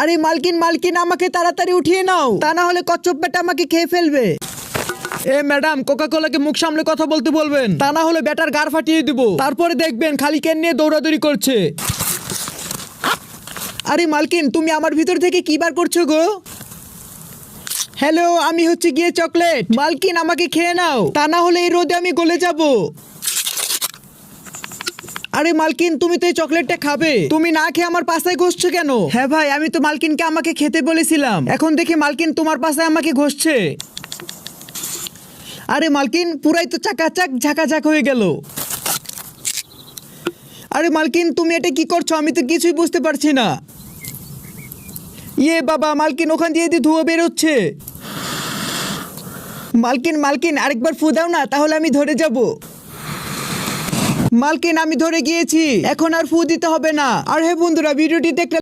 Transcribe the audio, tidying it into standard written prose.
আরে মালকিন মালকিন আমাকে তাড়াতাড়ি উঠিয়ে নাও, তা না হলে কচ্ছপ বেটা আমাকে খেয়ে ফেলবে। এ ম্যাডাম, কোকা কোলাকে মুখ সামলে কথা বলতে বলবেন, তা না হলে ব্যাটার গাড় ফাটিয়ে দিব। তারপরে দেখবেন খালি ক্যান নিয়ে দৌড়াদৌড়ি করছে। আরে মালকিন, তুমি আমার ভিতর থেকে কি বার করছো গো? হ্যালো, আমি হচ্ছে গিয়ে চকলেট। মালকিন আমাকে খেয়ে নাও, তা না হলে এই রোদে আমি গলে যাব। আরে মালকিন, তুমি তো এই চকলেটটা খাবে, তুমি না খেয়ে আমার পাশায় ঘষছো কেন? হ্যাঁ ভাই, আমি তো মালকিনকে আমাকে খেতে বলেছিলাম, এখন দেখি মালকিন তোমার পাশায় আমাকে ঘষছে। আরে মালকিন, পুরাই তো চাকাচাক ঝাঁকাঝাক হয়ে গেল। আরে মালকিন, তুমি এটা কি করছো? আমি তো কিছুই বুঝতে পারছি না। ইয়ে বাবা, মালকিন ওখান দিয়ে ধোঁয়া বেরোচ্ছে। মালকিন মালকিন, আরেকবার ফু দাও না, তাহলে আমি ধরে যাব। মালকিন, আমি ধরে গিয়েছি, এখন আর ফু দিতে হবে না। আর হ্যাঁ বন্ধুরা, ভিডিওটি দেখলে